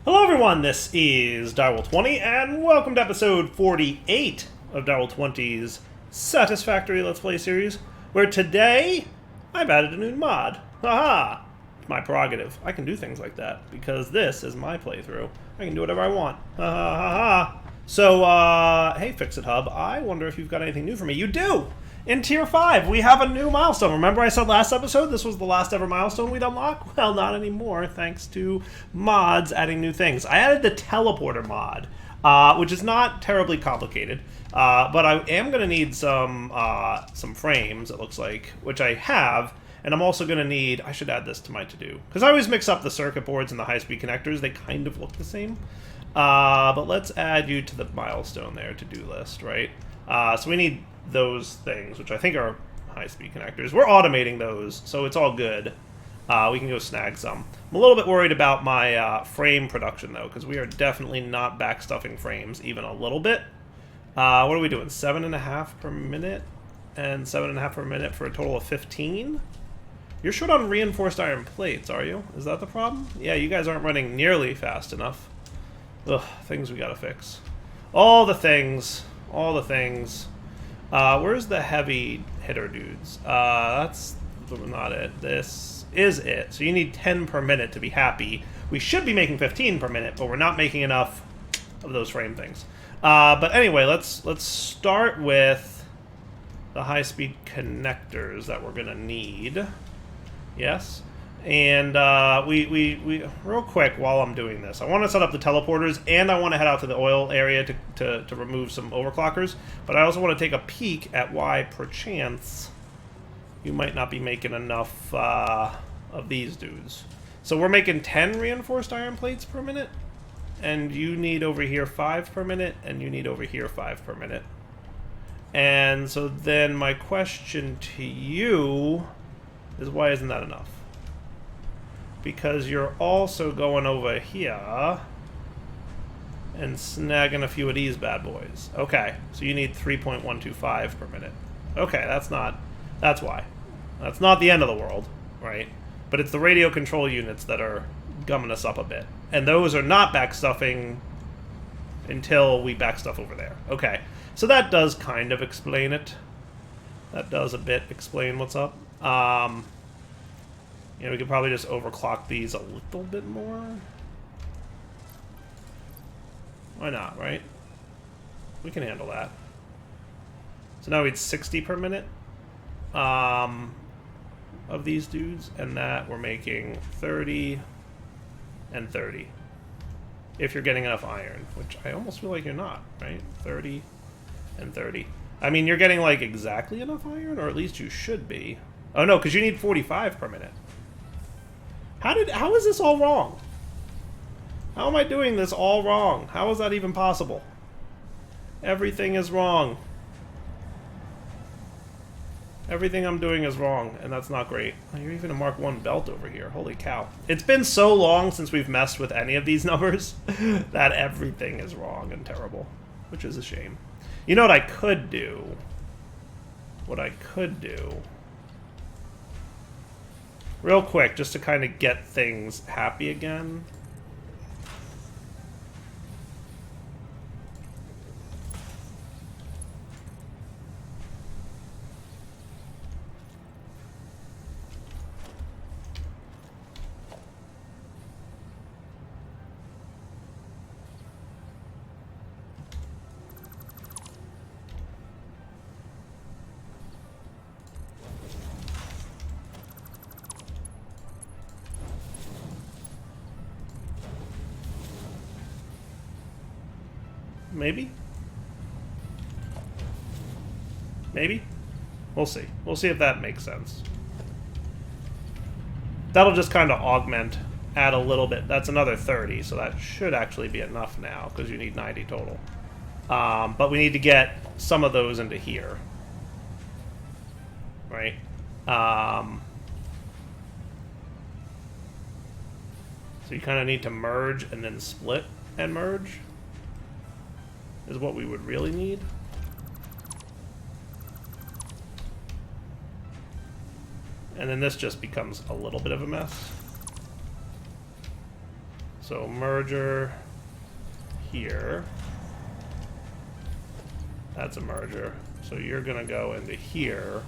Hello everyone, this is Direwolf20, and welcome to episode 48 of Direwolf20's Satisfactory Let's Play series, where today, I've added a new mod. Haha! It's my prerogative. I can do things like that, because this is my playthrough. I can do whatever I want. Ha ha ha ha! So, hey Fix-It Hub, I wonder if you've got anything new for me. You do! In Tier 5, we have a new milestone. Remember I said last episode this was the last ever milestone we'd unlock? Well, not anymore, thanks to mods adding new things. I added the teleporter mod, which is not terribly complicated, but I am going to need some frames, it looks like, which I have, and I'm also going to need, I should add this to my to-do, because I always mix up the circuit boards and the high-speed connectors. They kind of look the same. But let's add you to the milestone there, to-do list, right? So we need those things, which I think are high-speed connectors. We're automating those, so it's all good. We can go snag some. I'm a little bit worried about my frame production, though, because we are definitely not backstuffing frames even a little bit. What are we doing? 7.5 per minute and 7.5 per minute for a total of 15? You're short on reinforced iron plates, are you? Is that the problem? Yeah, you guys aren't running nearly fast enough. Ugh, things we gotta fix. All the things. All the things. Where's the heavy hitter dudes? That's not it. This is it. So you need 10 per minute to be happy. We should be making 15 per minute, but we're not making enough of those frame things. But anyway, let's start with the high-speed connectors that we're gonna need. Yes. And we real quick while I'm doing this, I want to set up the teleporters, and I want to head out to the oil area to remove some overclockers, but I also want to take a peek at why perchance you might not be making enough of these dudes. So we're making 10 reinforced iron plates per minute, and you need over here 5 per minute, and you need over here 5 per minute. And so then my question to you is, why isn't that enough? Because you're also going over here and snagging a few of these bad boys. Okay, so you need 3.125 per minute. Okay, that's why. That's not the end of the world, right? But it's the radio control units that are gumming us up a bit. And those are not backstuffing until we backstuff over there. Okay, so that does kind of explain it. That does a bit explain what's up. You know, we could probably just overclock these a little bit more. Why not, right? We can handle that. So now we need 60 per minute of these dudes, and that we're making 30 and 30. If you're getting enough iron, which I almost feel like you're not, right? 30 and 30. I mean, you're getting like exactly enough iron, or at least you should be. Oh no, because you need 45 per minute. How is this all wrong? How am I doing this all wrong? How is that even possible? Everything is wrong. Everything I'm doing is wrong, and that's not great. Oh, you're even a Mark 1 belt over here. Holy cow. It's been so long since we've messed with any of these numbers that everything is wrong and terrible, which is a shame. You know what I could do? What I could do... real quick, just to kind of get things happy again. Maybe? Maybe? We'll see. We'll see if that makes sense. That'll just kind of augment, add a little bit. That's another 30, so that should actually be enough now, because you need 90 total. But we need to get some of those into here. Right? So you kind of need to merge and then split and merge. Is what we would really need. And then this just becomes a little bit of a mess. So merger here. That's a merger. So you're gonna go into here.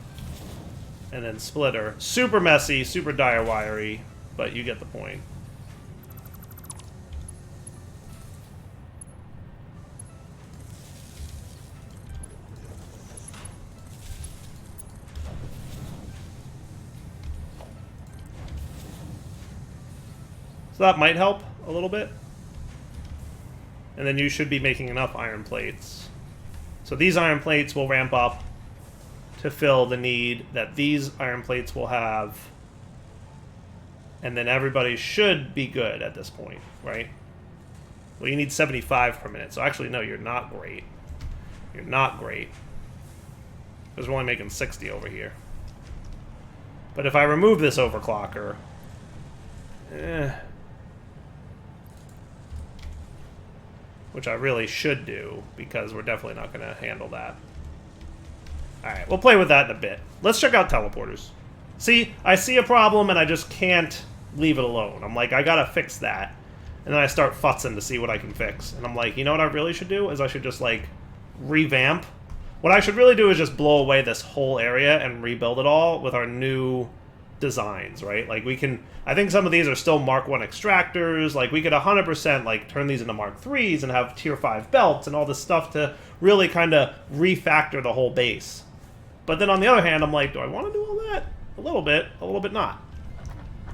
And then splitter. Super messy, super dire wiry, but you get the point. So that might help a little bit. And then you should be making enough iron plates. So these iron plates will ramp up to fill the need that these iron plates will have. And then everybody should be good at this point, right? Well, you need 75 per minute. So actually, no, you're not great. You're not great. Because we're only making 60 over here. But if I remove this overclocker... which I really should do, because we're definitely not going to handle that. Alright, we'll play with that in a bit. Let's check out teleporters. See, I see a problem and I just can't leave it alone. I'm like, I gotta fix that. And then I start futzing to see what I can fix. And I'm like, you know what I really should do? Is I should just, like, revamp. What I should really do is just blow away this whole area and rebuild it all with our new designs, right? Like, we can... I think some of these are still Mark 1 extractors. Like, we could 100%, like, turn these into Mark 3s and have Tier 5 belts and all this stuff to really kind of refactor the whole base. But then on the other hand, I'm like, do I want to do all that? A little bit not.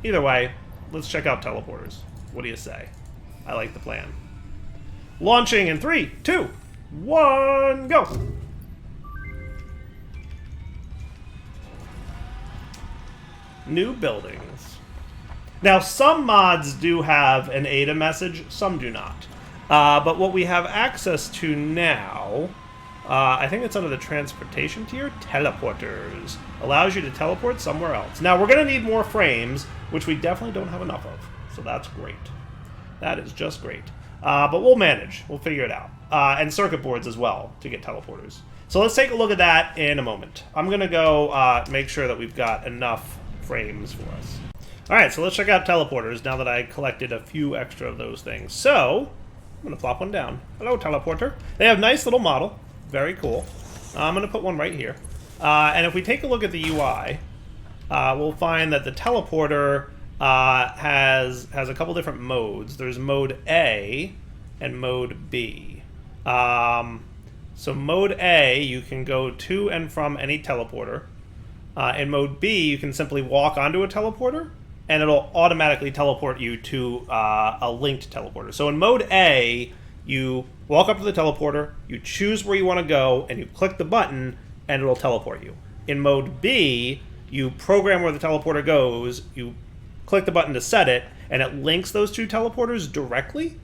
Either way, let's check out teleporters. What do you say? I like the plan. Launching in 3, 2, 1, go! New buildings. Now, some mods do have an ADA message, some do not. But what we have access to now, I think it's under the transportation tier, teleporters. Allows you to teleport somewhere else. Now, we're going to need more frames, which we definitely don't have enough of. So that's great. That is just great. But we'll manage. We'll figure it out. And circuit boards as well to get teleporters. So let's take a look at that in a moment. I'm going to go make sure that we've got enough frames for us. Alright, so let's check out teleporters now that I collected a few extra of those things. So, I'm going to plop one down. Hello, teleporter. They have nice little model. Very cool. I'm going to put one right here. And if we take a look at the UI, we'll find that the teleporter has a couple different modes. There's mode A and mode B. So mode A, you can go to and from any teleporter. In mode B, you can simply walk onto a teleporter, and it'll automatically teleport you to a linked teleporter. So in mode A, you walk up to the teleporter, you choose where you want to go, and you click the button, and it'll teleport you. In mode B, you program where the teleporter goes, you click the button to set it, and it links those two teleporters directly.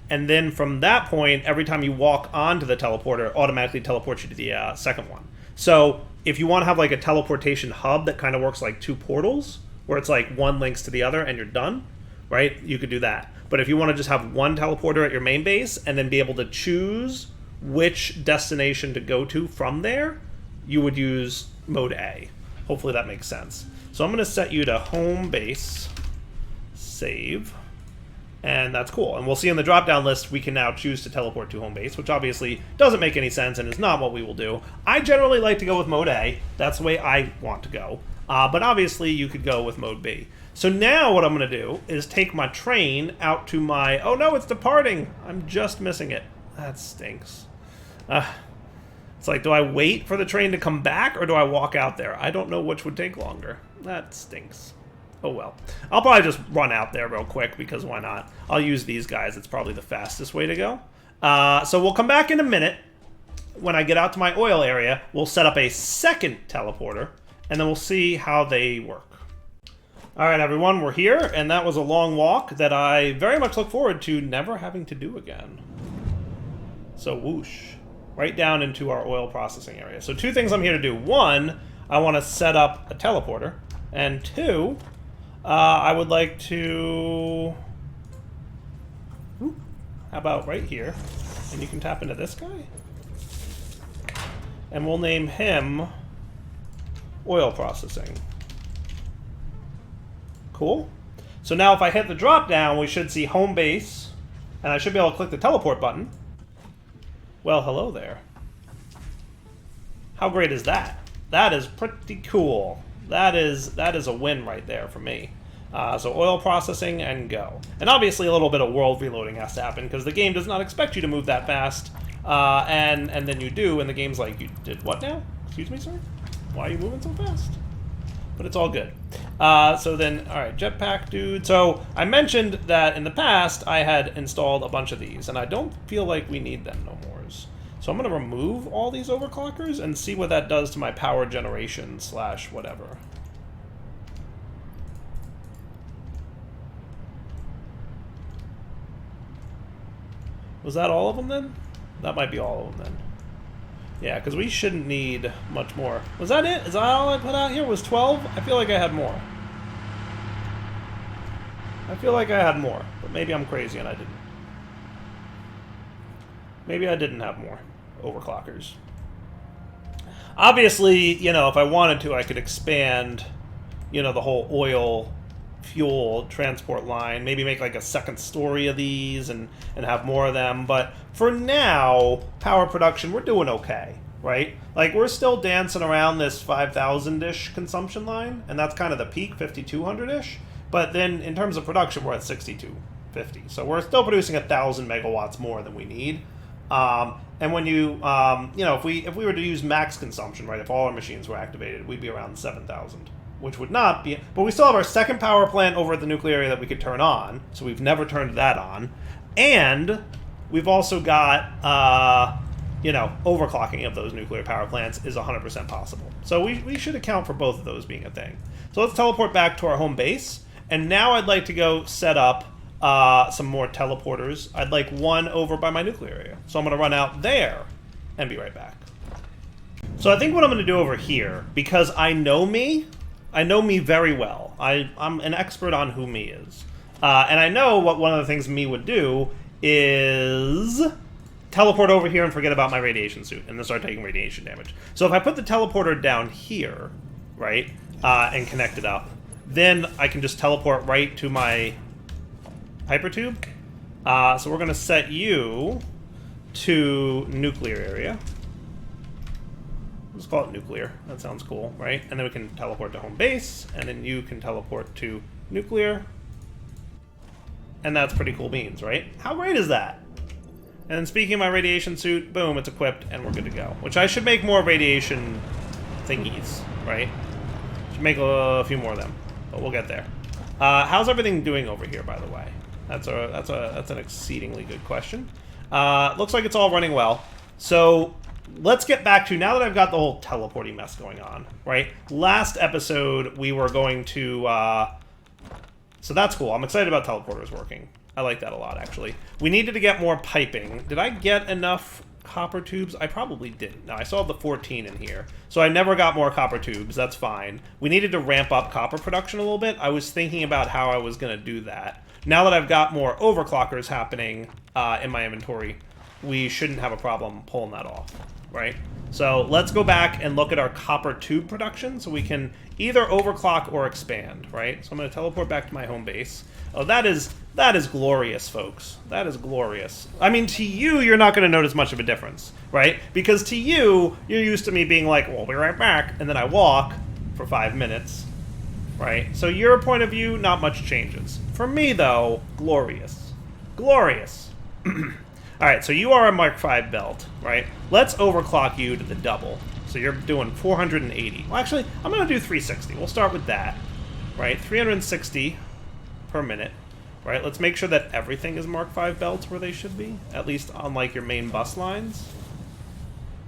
And then from that point, every time you walk onto the teleporter, it automatically teleports you to the second one. So if you want to have like a teleportation hub that kind of works like two portals, where it's like one links to the other and you're done, right? You could do that. But if you want to just have one teleporter at your main base and then be able to choose which destination to go to from there, you would use mode A. Hopefully that makes sense. So I'm going to set you to home base, save, and that's cool. And we'll see in the drop-down list we can now choose to teleport to home base, which obviously doesn't make any sense and is not what we will do. I generally like to go with mode A. That's the way I want to go. But obviously you could go with mode B. So now what I'm going to do is take my train out to my... Oh no, it's departing! I'm just missing it. That stinks. It's like, do I wait for the train to come back or do I walk out there? I don't know which would take longer. That stinks. Oh well. I'll probably just run out there real quick because why not? I'll use these guys. It's probably the fastest way to go. So we'll come back in a minute. When I get out to my oil area, we'll set up a second teleporter and then we'll see how they work. Alright everyone, we're here, and that was a long walk that I very much look forward to never having to do again. So whoosh, right down into our oil processing area. So two things I'm here to do. One, I want to set up a teleporter, and two, I would like to... How about right here, and you can tap into this guy, and we'll name him oil processing. Cool. So now if I hit the drop down, we should see home base, and I should be able to click the teleport button. Well, hello there. How great is that? That is pretty cool. That is a win right there for me. So oil processing and go. And obviously a little bit of world reloading has to happen because the game does not expect you to move that fast. And then you do, and the game's like, you did what now? Excuse me, sir? Why are you moving so fast? But it's all good. So then, all right, jetpack dude. So I mentioned that in the past I had installed a bunch of these, and I don't feel like we need them no more. So I'm going to remove all these overclockers and see what that does to my power generation / whatever. Was that all of them then? That might be all of them then. Yeah, because we shouldn't need much more. Was that it? Is that all I put out here? Was 12? I feel like I had more. I feel like I had more, but maybe I'm crazy and I didn't. Maybe I didn't have more overclockers. Obviously, you know, if I wanted to, I could expand, you know, the whole oil fuel transport line, maybe make like a second story of these and have more of them. But for now, power production, we're doing okay, right? Like, we're still dancing around this 5,000-ish consumption line, and that's kind of the peak, 5,200-ish. But then in terms of production, we're at 6,250. So we're still producing 1,000 megawatts more than we need. And when you, you know, if we were to use max consumption, right, if all our machines were activated, we'd be around 7,000, which would not be, but we still have our second power plant over at the nuclear area that we could turn on, so we've never turned that on, and we've also got, you know, overclocking of those nuclear power plants is 100% possible. So we should account for both of those being a thing. So let's teleport back to our home base, and now I'd like to go set up some more teleporters. I'd like one over by my nuclear area. So I'm going to run out there and be right back. So I think what I'm going to do over here, because I know me very well. I'm an expert on who me is. And I know what one of the things me would do is teleport over here and forget about my radiation suit and then start taking radiation damage. So if I put the teleporter down here, right, and connect it up, then I can just teleport right to my hypertube. So we're going to set you to nuclear area. Let's call it nuclear. That sounds cool, right? And then we can teleport to home base, and then you can teleport to nuclear. And that's pretty cool beans, right? How great is that? And then speaking of my radiation suit, boom, it's equipped, and we're good to go. Which I should make more radiation thingies, right? Should make a few more of them, but we'll get there. How's everything doing over here, by the way? That's an exceedingly good question. Looks like it's all running well. So let's get back to, now that I've got the whole teleporting mess going on, right? Last episode, we were going to, so that's cool. I'm excited about teleporters working. I like that a lot, actually. We needed to get more piping. Did I get enough copper tubes? I probably didn't. No, I still have the 14 in here. So I never got more copper tubes. That's fine. We needed to ramp up copper production a little bit. I was thinking about how I was going to do that. Now that I've got more overclockers happening in my inventory, we shouldn't have a problem pulling that off, right? So let's go back and look at our copper tube production so we can either overclock or expand, right? So I'm going to teleport back to my home base. Oh, that is glorious, folks. That is glorious. I mean, to you, you're not going to notice much of a difference, right? Because to you, you're used to me being like, well, I'll be right back, and then I walk for 5 minutes, right? So your point of view, not much changes. For me, though, glorious. Glorious. All right, so you are a Mark V belt, right? Let's overclock you to the double. So you're doing 480. Well, actually, I'm going to do 360. We'll start with that, right? 360 per minute, right? Let's make sure that everything is Mark V belts where they should be, at least on, like, your main bus lines,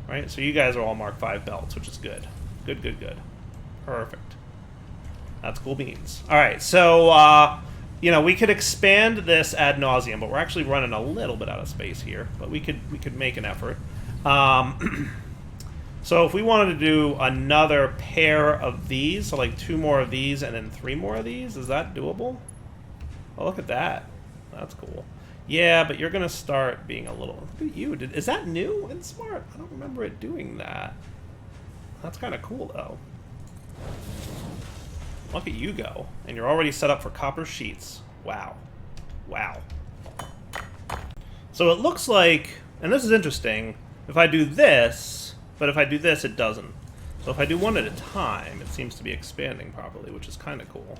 right? So you guys are all Mark V belts, which is good. Good, good, good. Perfect. That's cool beans. All right, so, you know, we could expand this ad nauseum, but we're actually running a little bit out of space here. But we could make an effort. So if we wanted to do another pair of these, so like 2 more of these and then 3 more of these, is that doable? Oh, look at that. That's cool. Yeah, but you're gonna start being a little. Look at you. Is that new and smart? I don't remember it doing that. That's kind of cool though. Look at you go. And you're already set up for copper sheets. Wow. Wow. So it looks like, and this is interesting, if I do this, but if I do this, it doesn't. So if I do one at a time, it seems to be expanding properly, which is kind of cool.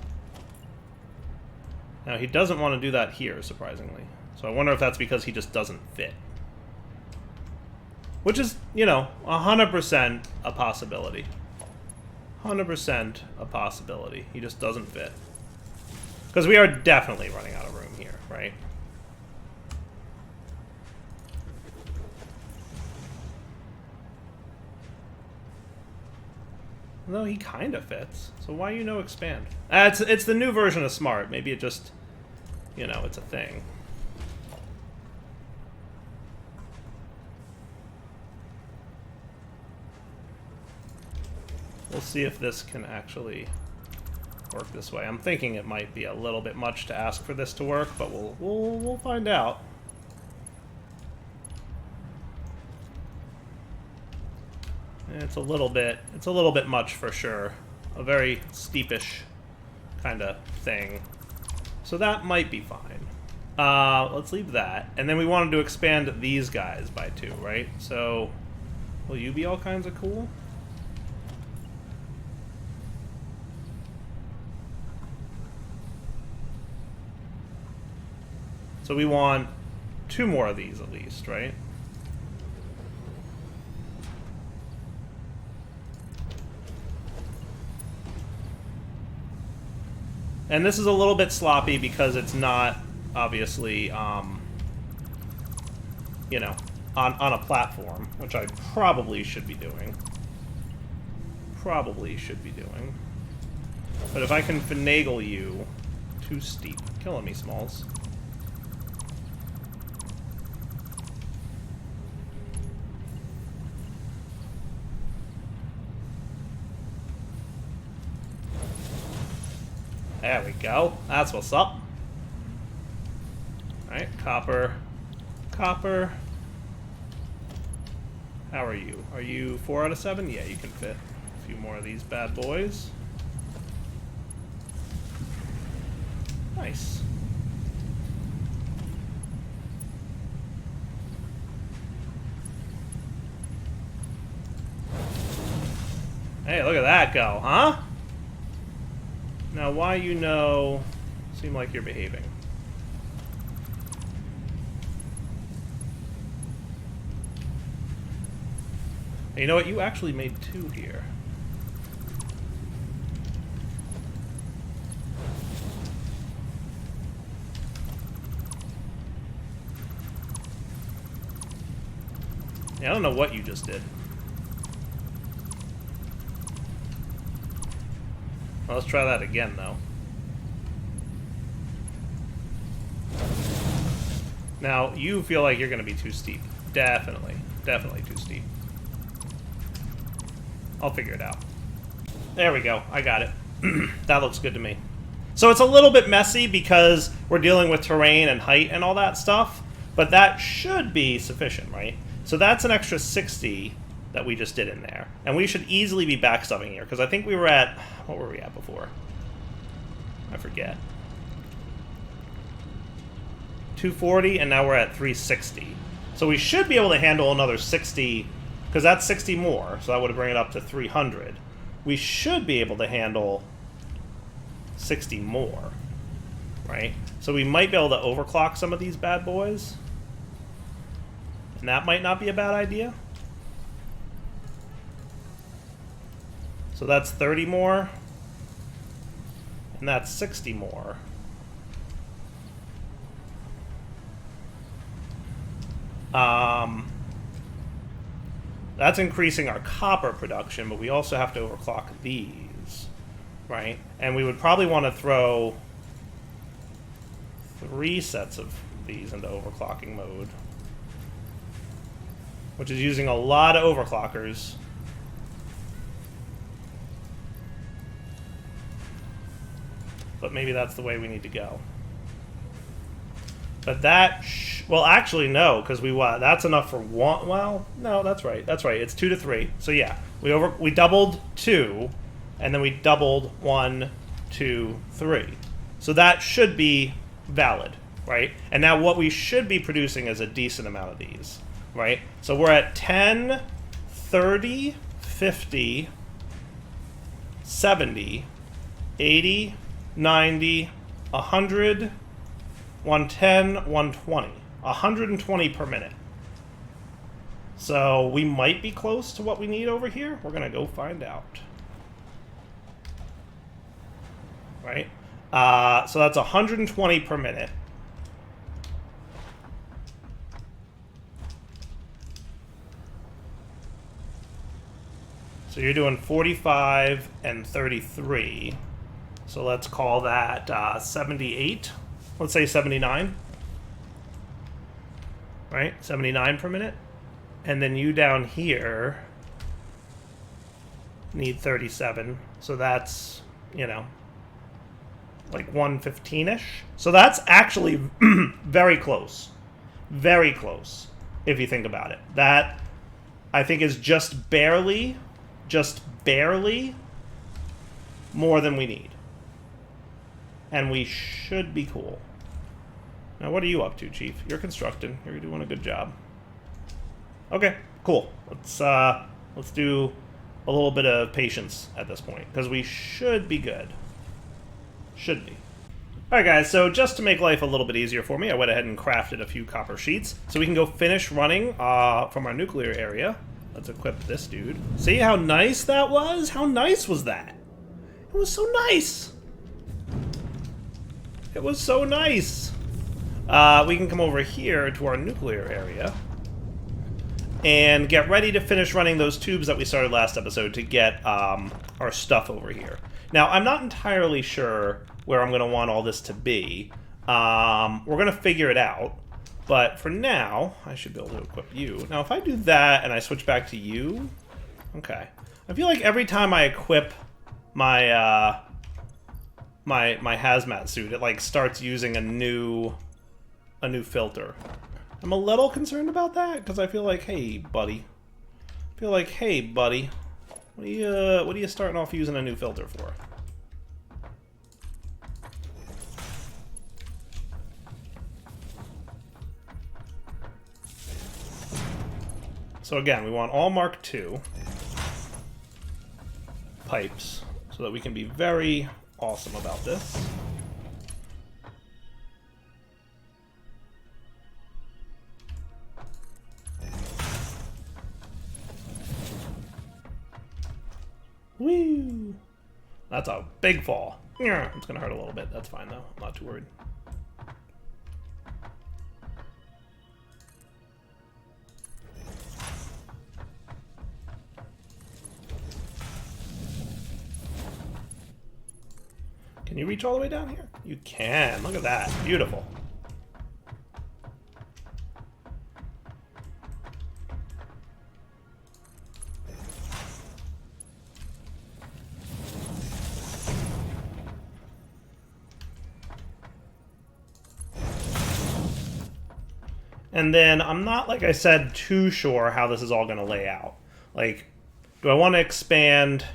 Now, he doesn't want to do that here, surprisingly. So I wonder if that's because he just doesn't fit. Which is, you know, 100% a possibility. 100% a possibility. He just doesn't fit. Because we are definitely running out of room here, right? No, he kind of fits. So why you no expand? It's the new version of Smart. Maybe it just, you know, it's a thing. We'll see if this can actually work this way. I'm thinking it might be a little bit much to ask for this to work, but we'll find out. It's a little bit much for sure. A very steepish kind of thing. So that might be fine. Let's leave that. And then we wanted to expand these guys by 2, right? So will you be all kinds of cool? So we want 2 more of these at least, right? And this is a little bit sloppy because it's not, obviously, you know, on a platform, which I probably should be doing. Probably should be doing. But if I can finagle you... Too steep. Killing me, Smalls. There we go. That's what's up. Alright, copper. Copper. How are you? Are you 4 out of 7? Yeah, you can fit a few more of these bad boys. Nice. Hey, look at that go, huh? Now, why you know... Seem like you're behaving. You know what? You actually made 2 here. Yeah, I don't know what you just did. Well, let's try that again, though. Now, you feel like you're going to be too steep. Definitely. Definitely too steep. I'll figure it out. There we go. I got it. That looks good to me. So it's a little bit messy because we're dealing with terrain and height and all that stuff, but that should be sufficient, right? So that's an extra 60 that we just did in there. And we should easily be backstubbing here, because I think we were at... What were we at before? I forget. 240, and now we're at 360. So we should be able to handle another 60, because that's 60 more, so that would bring it up to 300. We should be able to handle 60 more, right? So we might be able to overclock some of these bad boys. And that might not be a bad idea. So that's 30 more. And that's 60 more. That's increasing our copper production, but we also have to overclock these, right? And we would probably want to throw 3 sets of these into overclocking mode, which is using a lot of overclockers. But maybe that's the way we need to go. But that, well, actually, no, because that's enough for 1. Well, no, that's right. That's right. It's 2 to 3. So yeah, we doubled 2, and then we doubled 1, 2, 3. So that should be valid, right? And now what we should be producing is a decent amount of these, right? So we're at 10, 30, 50, 70, 80, 90, 100, 110, 120. 120 per minute. So we might be close to what we need over here. We're going to go find out. Right? So that's 120 per minute. So you're doing 45 and 33. So let's call that 78. Let's say 79. Right? 79 per minute. And then you down here need 37. So that's, you know, like 115-ish. So that's actually very close. Very close, if you think about it. That, I think, is just barely more than we need. And we should be cool. Now, what are you up to, Chief? You're constructing. You're doing a good job. Okay, cool. Let's do a little bit of patience at this point, because we should be good. Should be. Alright guys, so just to make life a little bit easier for me, I went ahead and crafted a few copper sheets, so we can go finish running from our nuclear area. Let's equip this dude. See how nice that was? How nice was that? It was so nice! It was so nice! We can come over here to our nuclear area and get ready to finish running those tubes that we started last episode to get our stuff over here. Now, I'm not entirely sure where I'm going to want all this to be. We're going to figure it out. But for now, I should be able to equip you. Now, if I do that and I switch back to you... Okay. I feel like every time I equip my my hazmat suit, it like starts using a new filter. I'm a little concerned about that because I feel like, hey, buddy. What are you starting off using a new filter for? So again, we want all Mark II pipes so that we can be very awesome about this. Woo! That's a big fall. It's gonna hurt a little bit. That's fine though. I'm not too worried. Can you reach all the way down here? You can. Look at that. Beautiful. And then I'm not, like I said, too sure how this is all going to lay out. Like, do I want to expand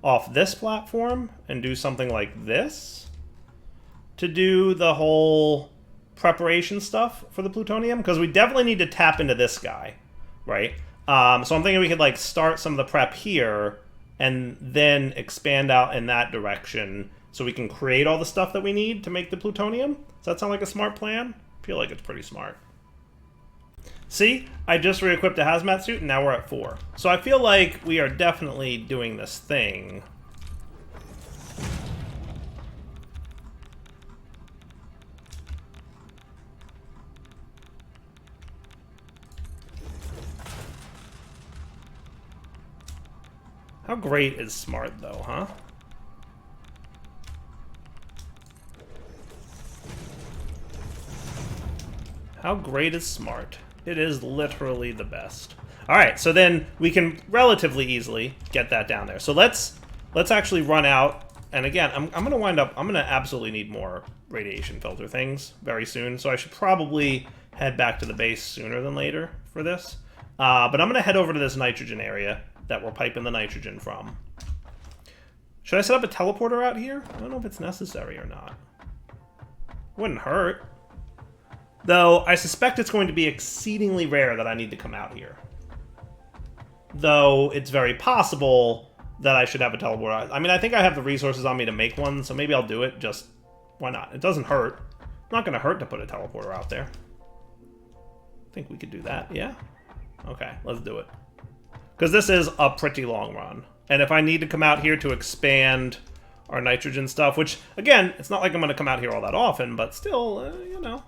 off this platform and do something like this to do the whole preparation stuff for the plutonium? Because we definitely need to tap into this guy, right? So I'm thinking we could like start some of the prep here and then expand out in that direction so we can create all the stuff that we need to make the plutonium. Does that sound like a smart plan? I feel like it's pretty smart. See, I just re-equipped a hazmat suit and now we're at 4. So I feel like we are definitely doing this thing. How great is smart though, huh? How great is smart? It is literally the best. Alright, so then we can relatively easily get that down there. So let's actually run out. And again, I'm going to wind up... I'm going to absolutely need more radiation filter things very soon. So I should probably head back to the base sooner than later for this. But I'm going to head over to this nitrogen area that we're piping the nitrogen from. Should I set up a teleporter out here? I don't know if it's necessary or not. Wouldn't hurt. Though, I suspect it's going to be exceedingly rare that I need to come out here. Though, it's very possible that I should have a teleporter. I mean, I think I have the resources on me to make one, so maybe I'll do it. Just, why not? It doesn't hurt. Not going to hurt to put a teleporter out there. I think we could do that, yeah? Okay, let's do it. Because this is a pretty long run. And if I need to come out here to expand our nitrogen stuff, which, again, it's not like I'm going to come out here all that often, but still, you know.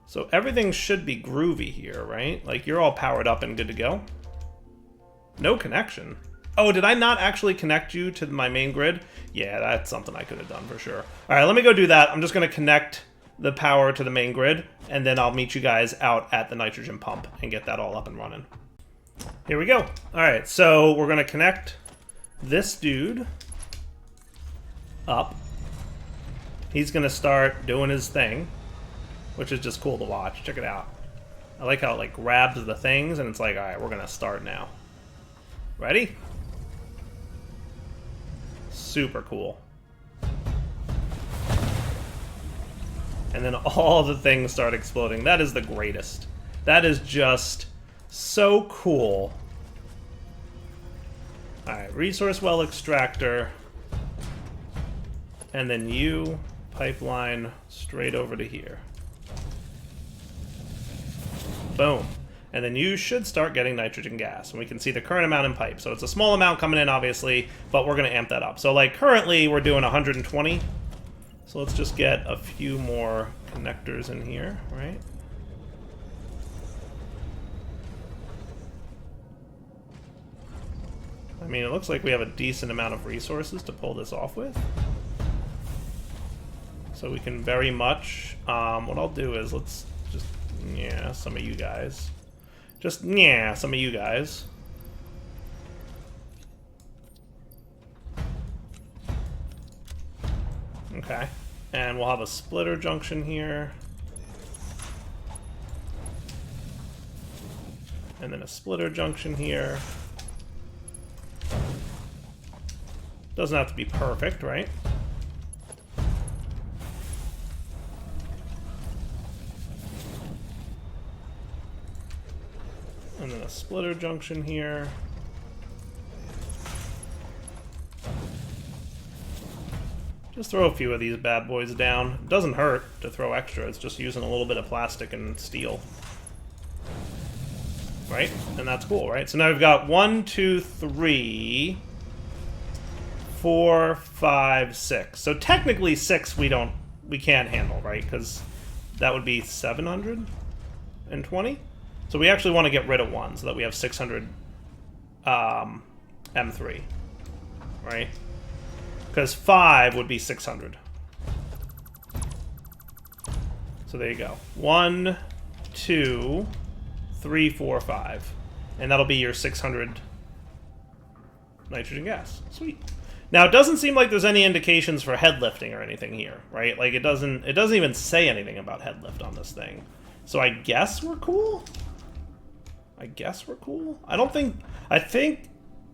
So everything should be groovy here, right? Like, you're all powered up and good to go. No connection. Oh, did I not actually connect you to my main grid? Yeah, that's something I could have done for sure. All right, let me go do that. I'm just going to connect the power to the main grid, and then I'll meet you guys out at the nitrogen pump and get that all up and running. Here we go. All right, so we're going to connect this dude up. He's going to start doing his thing, which is just cool to watch. Check it out. I like how it like grabs the things, and it's like, all right, we're going to start now. Ready? Super cool. And then all the things start exploding. That is the greatest. That is just so cool. Alright, resource well extractor. And then you pipeline straight over to here. Boom. And then you should start getting nitrogen gas. And we can see the current amount in pipe. So it's a small amount coming in, obviously, but we're going to amp that up. So, like, currently we're doing 120. So let's just get a few more connectors in here, right? I mean, it looks like we have a decent amount of resources to pull this off with. So we can very much... what I'll do is let's just... Yeah, some of you guys. Just, yeah, some of you guys. Okay. And we'll have a splitter junction here. And then a splitter junction here. Doesn't have to be perfect, right? And then a splitter junction here. Just throw a few of these bad boys down. It doesn't hurt to throw extra. It's just using a little bit of plastic and steel. Right? And that's cool, right? So now we've got 1, 2, 3, 4, 5, 6. So technically 6 we can't handle, right? Because that would be 720. So we actually want to get rid of 1 so that we have 600 M3, right? Because 5 would be 600. So there you go. 1, 2, 3, 4, 5. And that'll be your 600 nitrogen gas. Sweet. Now, it doesn't seem like there's any indications for head lifting or anything here, right? Like, it doesn't even say anything about head lift on this thing. So I guess we're cool? I guess we're cool? I think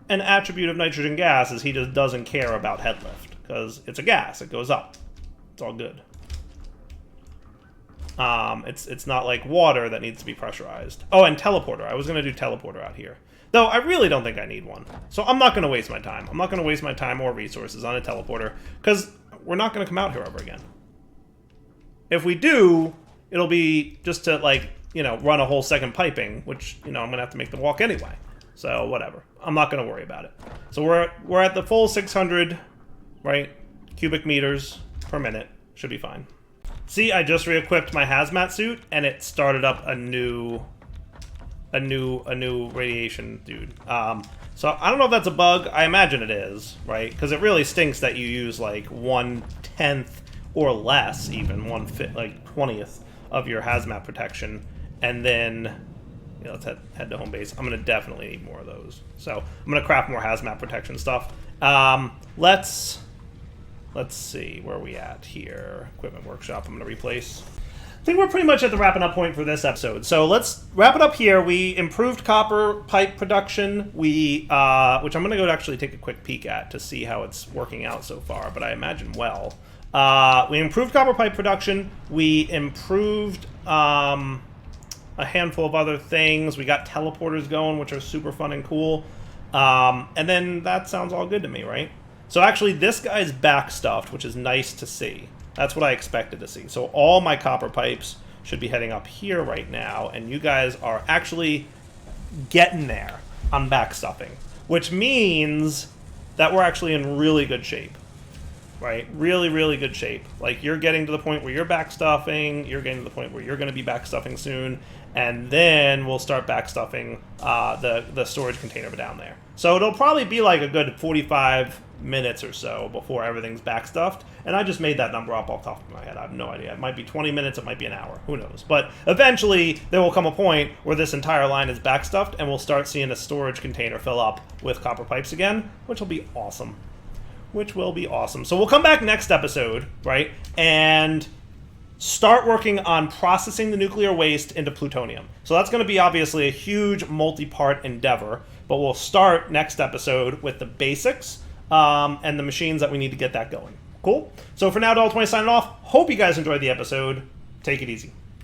an attribute of nitrogen gas is he just doesn't care about head lift, because it's a gas, it goes up. It's all good. It's not like water that needs to be pressurized. Oh, and teleporter. I was going to do teleporter out here. Though, I really don't think I need one. So I'm not going to waste my time. I'm not going to waste my time or resources on a teleporter, because we're not going to come out here ever again. If we do, it'll be just to, like, you know, run a whole second piping, which, you know, I'm going to have to make the walk anyway. So, whatever. I'm not going to worry about it. So we're at the full 600, right, cubic meters per minute. Should be fine. See, I just re-equipped my hazmat suit, and it started up a new radiation dude. So I don't know if that's a bug. I imagine it is, right? Because it really stinks that you use like 1/10 or less, even 20th of your hazmat protection, and then let's head to home base. I'm gonna definitely need more of those, so I'm gonna craft more hazmat protection stuff. Let's see where are we at here. Equipment workshop. I'm gonna replace think we're pretty much at the wrapping up point for this episode. So let's wrap it up here. We improved copper pipe production. Which I'm going to go actually take a quick peek at to see how it's working out so far, but I imagine well. We improved copper pipe production. We improved a handful of other things. We got teleporters going, which are super fun and cool. And then that sounds all good to me, right? So actually, this guy's backstuffed, which is nice to see. That's what I expected to see. So all my copper pipes should be heading up here right now, and you guys are actually getting there on backstuffing, which means that we're actually in really good shape, right? Really, really good shape. Like, you're getting to the point where you're backstuffing, you're getting to the point where you're going to be backstuffing soon, and then we'll start backstuffing the storage container down there. So it'll probably be like a good 45 minutes or so before everything's backstuffed, and I just made that number up off the top of my head. I have no idea. It might be 20 minutes, it might be an hour, who knows. But eventually there will come a point where this entire line is backstuffed, and we'll start seeing a storage container fill up with copper pipes again, which will be awesome. So we'll come back next episode, right, and start working on processing the nuclear waste into plutonium. So that's going to be obviously a huge multi-part endeavor, but we'll start next episode with the basics and the machines that we need to get that going. Cool? So for now, Doll20 signing off. Hope you guys enjoyed the episode. Take it easy.